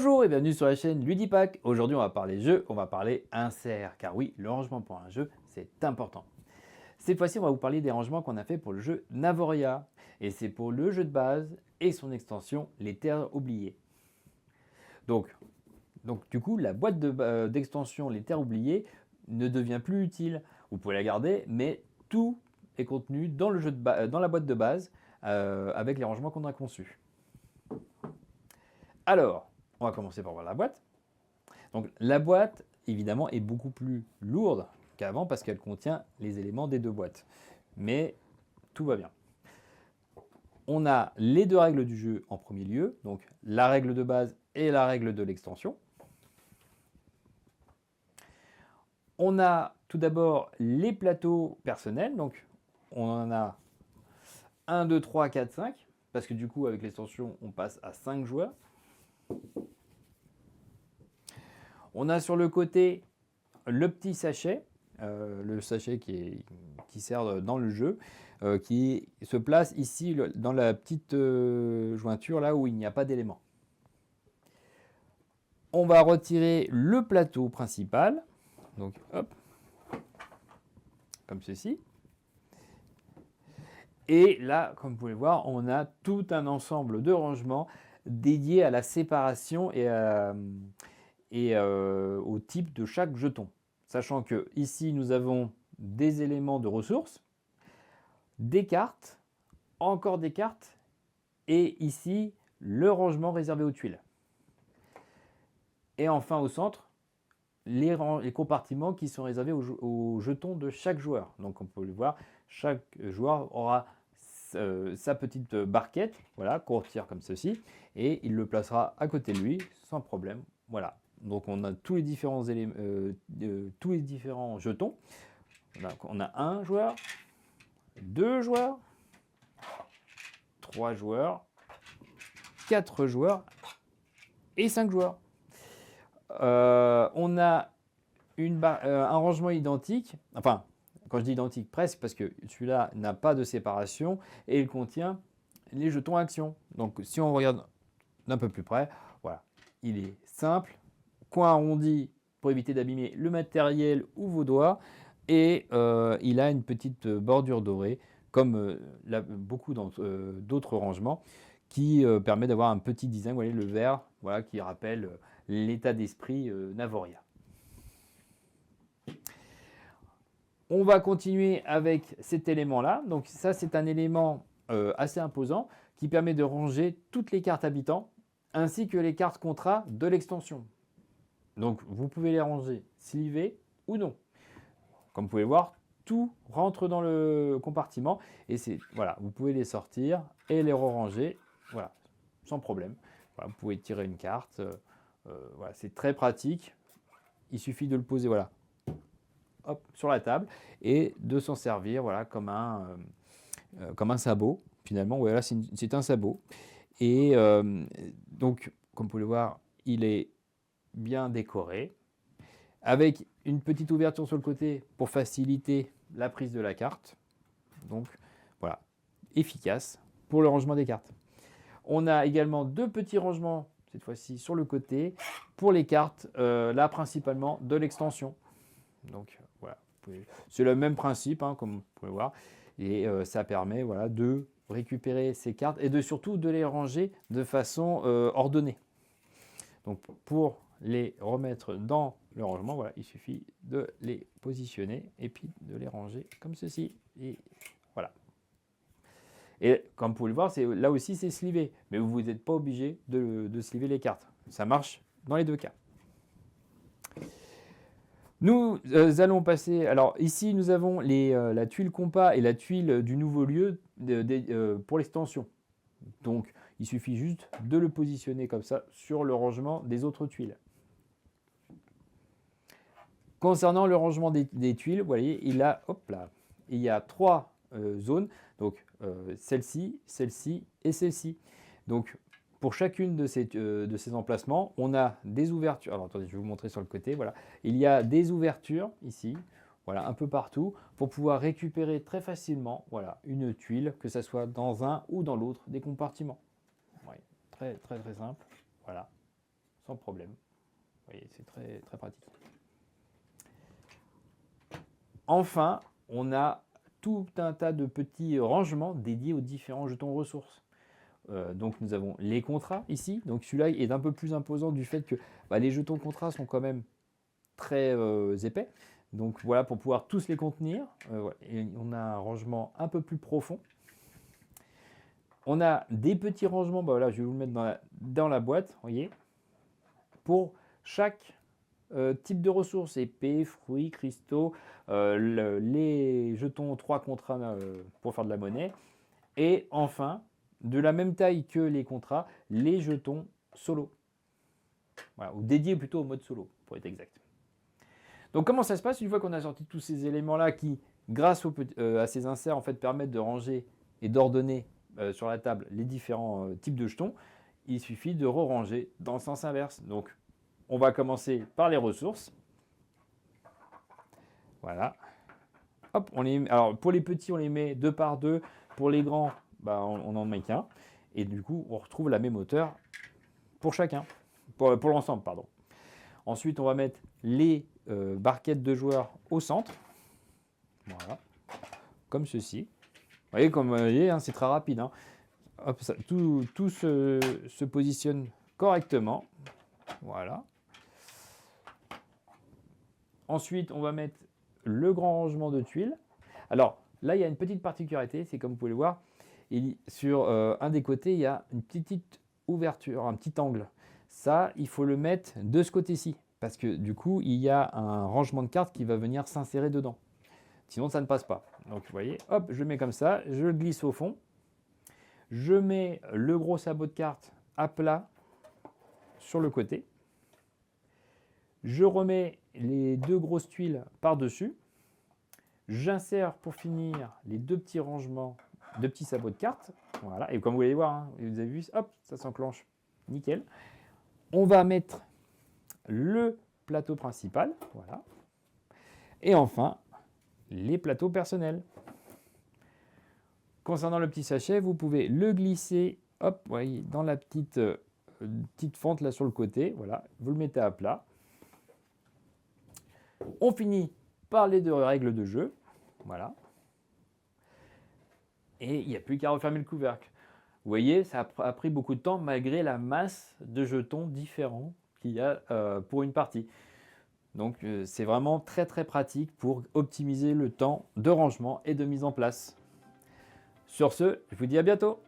Bonjour et bienvenue sur la chaîne Ludipack. Aujourd'hui on va parler jeu, on va parler insert, car oui, le rangement pour un jeu c'est important. Cette fois-ci on va vous parler des rangements qu'on a fait pour le jeu Navoria, et c'est pour le jeu de base et son extension Les Terres Oubliées. Donc du coup la boîte d'extension Les Terres Oubliées ne devient plus utile. Vous pouvez la garder, mais tout est contenu dans, le jeu dans la boîte de base avec les rangements qu'on a conçus. Alors, on va commencer par voir la boîte. Donc la boîte, évidemment, est beaucoup plus lourde qu'avant parce qu'elle contient les éléments des deux boîtes. Mais tout va bien. On a les deux règles du jeu en premier lieu, donc la règle de base et la règle de l'extension. On a tout d'abord les plateaux personnels, donc on en a 1, 2, 3, 4, 5, parce que du coup avec l'extension on passe à 5 joueurs. On a sur le côté le petit sachet, le sachet qui sert dans le jeu, qui se place ici dans la petite jointure là où il n'y a pas d'éléments. On va retirer le plateau principal, donc hop, comme ceci. Et là, comme vous pouvez voir, on a tout un ensemble de rangements dédiés à la séparation et au type de chaque jeton. Sachant que ici nous avons des éléments de ressources, des cartes, encore des cartes, et ici le rangement réservé aux tuiles. Et enfin au centre, les compartiments qui sont réservés aux jetons de chaque joueur. Donc on peut le voir, chaque joueur aura sa petite barquette, voilà, qu'on retire comme ceci, et il le placera à côté de lui sans problème. Voilà. Donc on a tous les différents éléments, tous les différents jetons. On a un joueur, 2 joueurs, 3 joueurs, 4 joueurs et 5 joueurs. On a un rangement identique, enfin, quand je dis identique, presque, parce que celui-là n'a pas de séparation et il contient les jetons actions. Donc si on regarde d'un peu plus près, voilà, il est simple, coin arrondi pour éviter d'abîmer le matériel ou vos doigts, et il a une petite bordure dorée, comme beaucoup d'autres rangements, qui permet d'avoir un petit design, vous voyez le vert, voilà, qui rappelle l'état d'esprit Navoria. On va continuer avec cet élément-là. Donc ça, c'est un élément assez imposant qui permet de ranger toutes les cartes habitants ainsi que les cartes contrats de l'extension. Donc vous pouvez les ranger slivées ou non. Comme vous pouvez voir, tout rentre dans le compartiment et voilà, vous pouvez les sortir et les ranger, voilà, sans problème. Voilà, vous pouvez tirer une carte, voilà, c'est très pratique. Il suffit de le poser, voilà, hop, sur la table et de s'en servir, voilà, comme un sabot. Finalement, voilà, c'est un sabot. Et donc, comme vous pouvez le voir, il est bien décoré, avec une petite ouverture sur le côté pour faciliter la prise de la carte. Donc voilà, efficace pour le rangement des cartes. On a également 2 petits rangements, cette fois-ci sur le côté, pour les cartes, là principalement de l'extension. Donc voilà, c'est le même principe, hein, comme vous pouvez voir, et ça permet, voilà, de récupérer ces cartes et surtout de les ranger de façon ordonnée. Donc pour les remettre dans le rangement, voilà, il suffit de les positionner et puis de les ranger comme ceci. Et voilà. Et comme vous pouvez le voir, là aussi c'est slivé, mais vous n'êtes pas obligé de sliver les cartes. Ça marche dans les deux cas. Nous allons passer, alors ici nous avons la tuile compas et la tuile du nouveau lieu pour l'extension. Donc il suffit juste de le positionner comme ça sur le rangement des autres tuiles. Concernant le rangement des tuiles, vous voyez, il y a 3 zones, donc celle-ci, celle-ci et celle-ci. Donc pour chacune de ces emplacements, on a des ouvertures. Alors attendez, je vais vous montrer sur le côté. Voilà, il y a des ouvertures ici, voilà, un peu partout, pour pouvoir récupérer très facilement, voilà, une tuile, que ce soit dans un ou dans l'autre des compartiments. Ouais, très très très simple, voilà, sans problème. Vous voyez, c'est très, très pratique. Enfin, on a tout un tas de petits rangements dédiés aux différents jetons ressources. Donc nous avons les contrats ici. Donc celui-là est un peu plus imposant du fait que les jetons contrats sont quand même très épais. Donc voilà, pour pouvoir tous les contenir. Et on a un rangement un peu plus profond. On a des petits rangements, voilà, je vais vous le mettre dans la boîte, voyez, pour chaque type de ressources, épées, fruits, cristaux, les jetons 3 contrats pour faire de la monnaie. Et enfin, de la même taille que les contrats, les jetons solo. Voilà, ou dédiés plutôt au mode solo, pour être exact. Donc comment ça se passe une fois qu'on a sorti tous ces éléments-là qui, grâce à ces inserts, en fait, permettent de ranger et d'ordonner sur la table les différents types de jetons, il suffit de re-ranger dans le sens inverse. Donc on va commencer par les ressources. Voilà. Hop, alors pour les petits, on les met 2 par 2. Pour les grands, on en met qu'un. Et du coup, on retrouve la même hauteur pour chacun. Pour l'ensemble, pardon. Ensuite, on va mettre les barquettes de joueurs au centre. Voilà. Comme ceci. Vous voyez, comme vous voyez, c'est très rapide. Hop, ça, tout se positionne correctement. Voilà. Ensuite, on va mettre le grand rangement de tuiles. Alors, là, il y a une petite particularité, c'est comme vous pouvez le voir, sur un des côtés, il y a une petite ouverture, un petit angle. Ça, il faut le mettre de ce côté-ci, parce que du coup, il y a un rangement de cartes qui va venir s'insérer dedans. Sinon, ça ne passe pas. Donc, vous voyez, hop, je le mets comme ça, je le glisse au fond. Je mets le gros sabot de carte à plat sur le côté. Je remets les 2 grosses tuiles par-dessus. J'insère pour finir les 2 petits rangements de petits sabots de cartes. Voilà, et comme vous allez voir, vous avez vu, hop, ça s'enclenche. Nickel. On va mettre le plateau principal. Voilà. Et enfin, les plateaux personnels. Concernant le petit sachet, vous pouvez le glisser, hop, voyez, dans la petite fente là sur le côté. Voilà, vous le mettez à plat. On finit par les 2 règles de jeu. Voilà. Et il n'y a plus qu'à refermer le couvercle. Vous voyez, ça a pris beaucoup de temps malgré la masse de jetons différents qu'il y a pour une partie. Donc c'est vraiment très très pratique pour optimiser le temps de rangement et de mise en place. Sur ce, je vous dis à bientôt.